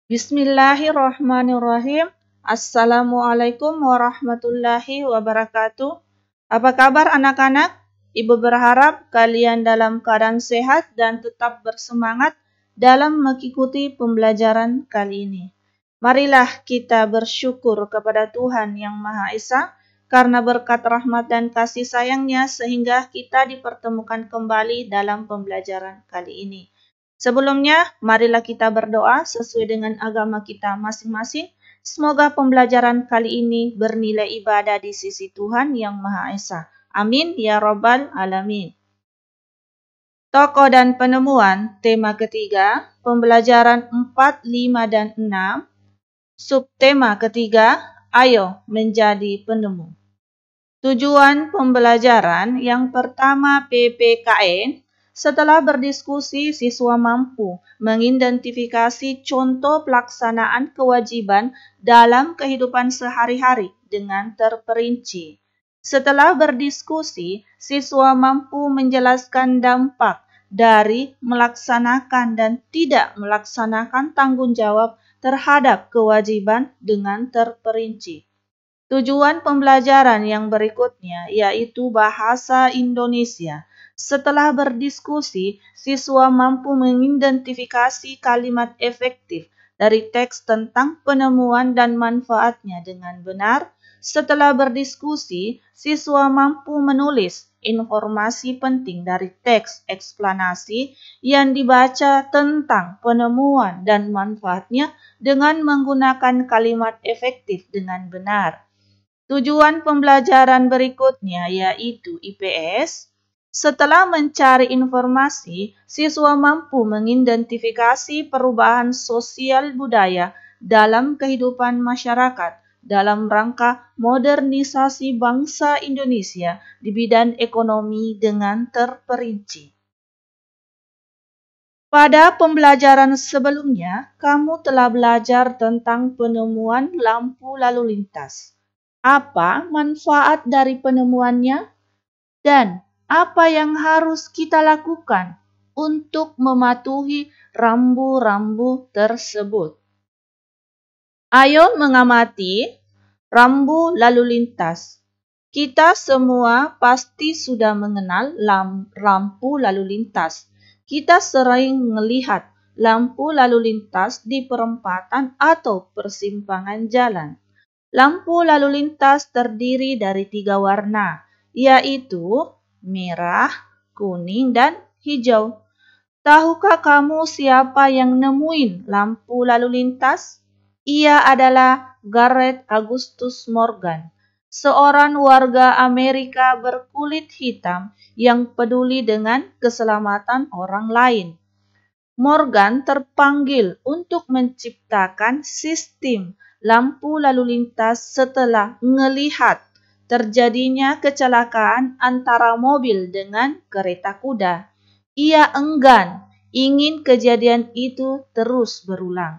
Bismillahirrahmanirrahim. Assalamualaikum warahmatullahi wabarakatuh. Apa kabar anak-anak? Ibu berharap kalian dalam keadaan sehat dan tetap bersemangat dalam mengikuti pembelajaran kali ini. Marilah kita bersyukur kepada Tuhan Yang Maha Esa karena berkat rahmat dan kasih sayang-Nya sehingga kita dipertemukan kembali dalam pembelajaran kali ini. Sebelumnya, marilah kita berdoa sesuai dengan agama kita masing-masing. Semoga pembelajaran kali ini bernilai ibadah di sisi Tuhan Yang Maha Esa. Amin ya Rabbal Alamin. Tokoh dan penemuan, tema ketiga, pembelajaran 4, 5, dan 6. Subtema ketiga, ayo menjadi penemu. Tujuan pembelajaran yang pertama PPKN. Setelah berdiskusi, siswa mampu mengidentifikasi contoh pelaksanaan kewajiban dalam kehidupan sehari-hari dengan terperinci. Setelah berdiskusi, siswa mampu menjelaskan dampak dari melaksanakan dan tidak melaksanakan tanggung jawab terhadap kewajiban dengan terperinci. Tujuan pembelajaran yang berikutnya yaitu bahasa Indonesia. Setelah berdiskusi, siswa mampu mengidentifikasi kalimat efektif dari teks tentang penemuan dan manfaatnya dengan benar. Setelah berdiskusi, siswa mampu menulis informasi penting dari teks eksplanasi yang dibaca tentang penemuan dan manfaatnya dengan menggunakan kalimat efektif dengan benar. Tujuan pembelajaran berikutnya yaitu IPS. Setelah mencari informasi, siswa mampu mengidentifikasi perubahan sosial budaya dalam kehidupan masyarakat dalam rangka modernisasi bangsa Indonesia di bidang ekonomi dengan terperinci. Pada pembelajaran sebelumnya, kamu telah belajar tentang penemuan lampu lalu lintas. Apa manfaat dari penemuannya? Dan apa yang harus kita lakukan untuk mematuhi rambu-rambu tersebut? Ayo mengamati rambu lalu lintas. Kita semua pasti sudah mengenal lampu lalu lintas. Kita sering melihat lampu lalu lintas di perempatan atau persimpangan jalan. Lampu lalu lintas terdiri dari 3 warna, yaitu merah, kuning, dan hijau. Tahukah kamu siapa yang nemuin lampu lalu lintas? Ia adalah Gareth Augustus Morgan, seorang warga Amerika berkulit hitam yang peduli dengan keselamatan orang lain. Morgan terpanggil untuk menciptakan sistem lampu lalu lintas setelah melihat terjadinya kecelakaan antara mobil dengan kereta kuda. Ia enggan ingin kejadian itu terus berulang.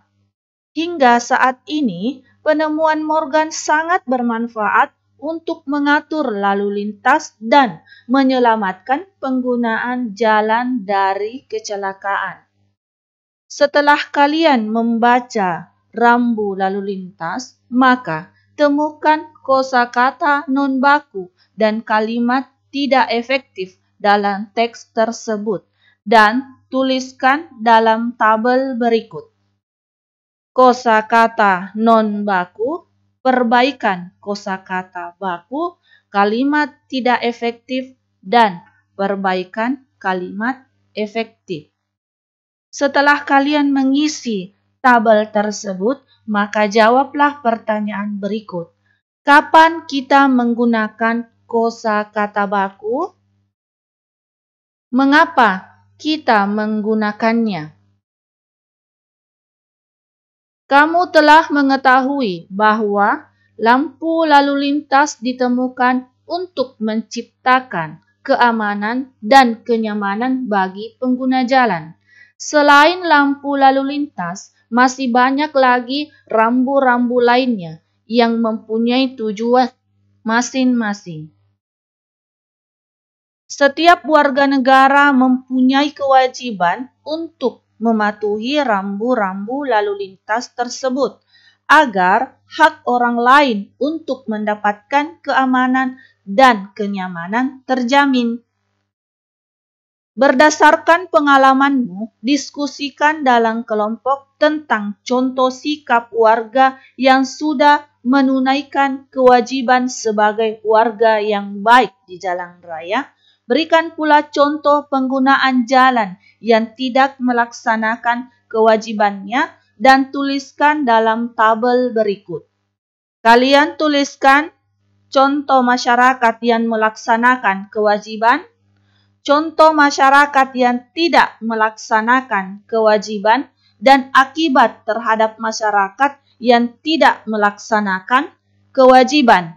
Hingga saat ini, penemuan Morgan sangat bermanfaat untuk mengatur lalu lintas dan menyelamatkan penggunaan jalan dari kecelakaan. Setelah kalian membaca rambu lalu lintas, maka temukan kosakata non baku dan kalimat tidak efektif dalam teks tersebut dan tuliskan dalam tabel berikut. Kosakata non baku, perbaikan kosakata baku, kalimat tidak efektif, dan perbaikan kalimat efektif. Setelah kalian mengisi tabel tersebut, maka jawablah pertanyaan berikut. Kapan kita menggunakan kosakata baku? Mengapa kita menggunakannya? Kamu telah mengetahui bahwa lampu lalu lintas ditemukan untuk menciptakan keamanan dan kenyamanan bagi pengguna jalan. Selain lampu lalu lintas, masih banyak lagi rambu-rambu lainnya yang mempunyai tujuan masing-masing. Setiap warga negara mempunyai kewajiban untuk mematuhi rambu-rambu lalu lintas tersebut agar hak orang lain untuk mendapatkan keamanan dan kenyamanan terjamin. Berdasarkan pengalamanmu, diskusikan dalam kelompok tentang contoh sikap warga yang sudah menunaikan kewajiban sebagai warga yang baik di jalan raya. Berikan pula contoh penggunaan jalan yang tidak melaksanakan kewajibannya dan tuliskan dalam tabel berikut. Kalian tuliskan contoh masyarakat yang melaksanakan kewajiban, contoh masyarakat yang tidak melaksanakan kewajiban, dan akibat terhadap masyarakat yang tidak melaksanakan kewajiban.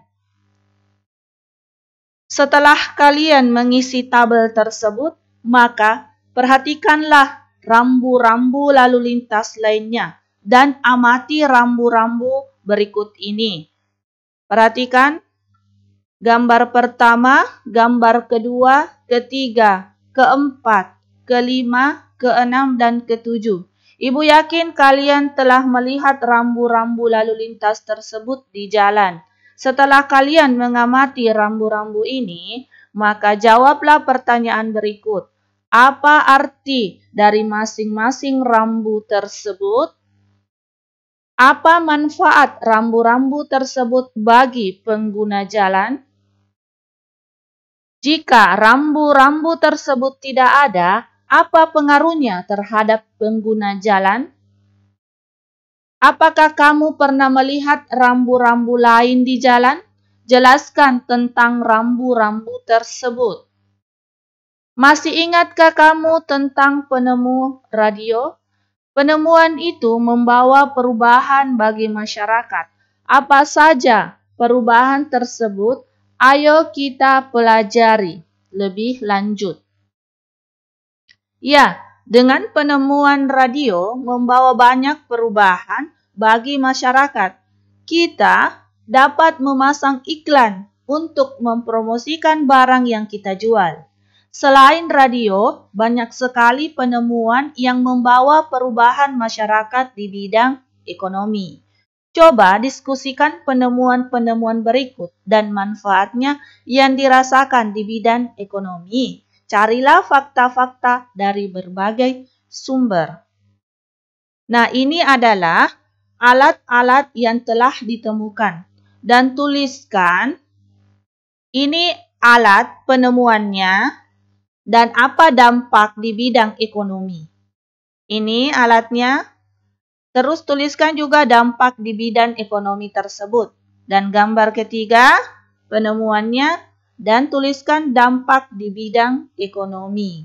Setelah kalian mengisi tabel tersebut, maka perhatikanlah rambu-rambu lalu lintas lainnya dan amati rambu-rambu berikut ini. Perhatikan gambar pertama, gambar kedua, ketiga, keempat, kelima, keenam, dan ketujuh. Ibu yakin kalian telah melihat rambu-rambu lalu lintas tersebut di jalan. Setelah kalian mengamati rambu-rambu ini, maka jawablah pertanyaan berikut. Apa arti dari masing-masing rambu tersebut? Apa manfaat rambu-rambu tersebut bagi pengguna jalan? Jika rambu-rambu tersebut tidak ada, apa pengaruhnya terhadap pengguna jalan? Apakah kamu pernah melihat rambu-rambu lain di jalan? Jelaskan tentang rambu-rambu tersebut. Masih ingatkah kamu tentang penemu radio? Penemuan itu membawa perubahan bagi masyarakat. Apa saja perubahan tersebut? Ayo kita pelajari lebih lanjut. Ya, dengan penemuan radio membawa banyak perubahan bagi masyarakat. Kita dapat memasang iklan untuk mempromosikan barang yang kita jual. Selain radio, banyak sekali penemuan yang membawa perubahan masyarakat di bidang ekonomi. Coba diskusikan penemuan-penemuan berikut dan manfaatnya yang dirasakan di bidang ekonomi. Carilah fakta-fakta dari berbagai sumber. Nah, ini adalah alat-alat yang telah ditemukan. Dan tuliskan, ini alat penemuannya dan apa dampak di bidang ekonomi. Ini alatnya. Terus tuliskan juga dampak di bidang ekonomi tersebut. Dan gambar ketiga, penemuannya, dan tuliskan dampak di bidang ekonomi.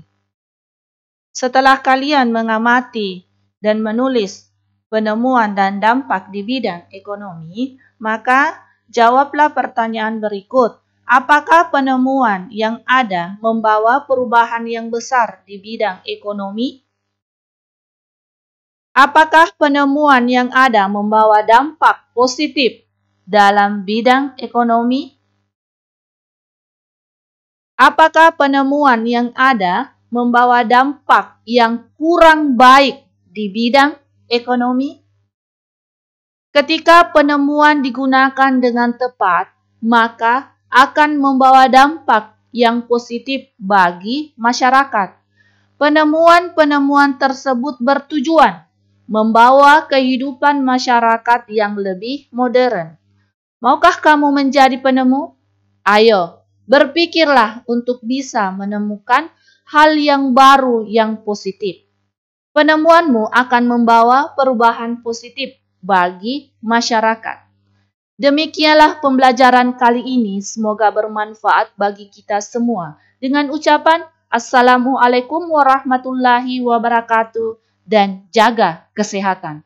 Setelah kalian mengamati dan menulis penemuan dan dampak di bidang ekonomi, maka jawablah pertanyaan berikut. Apakah penemuan yang ada membawa perubahan yang besar di bidang ekonomi? Apakah penemuan yang ada membawa dampak positif dalam bidang ekonomi? Apakah penemuan yang ada membawa dampak yang kurang baik di bidang ekonomi? Ketika penemuan digunakan dengan tepat, maka akan membawa dampak yang positif bagi masyarakat. Penemuan-penemuan tersebut bertujuan membawa kehidupan masyarakat yang lebih modern. Maukah kamu menjadi penemu? Ayo, berpikirlah untuk bisa menemukan hal yang baru yang positif. Penemuanmu akan membawa perubahan positif bagi masyarakat. Demikianlah pembelajaran kali ini. Semoga bermanfaat bagi kita semua. Dengan ucapan Assalamualaikum warahmatullahi wabarakatuh dan jaga kesehatan.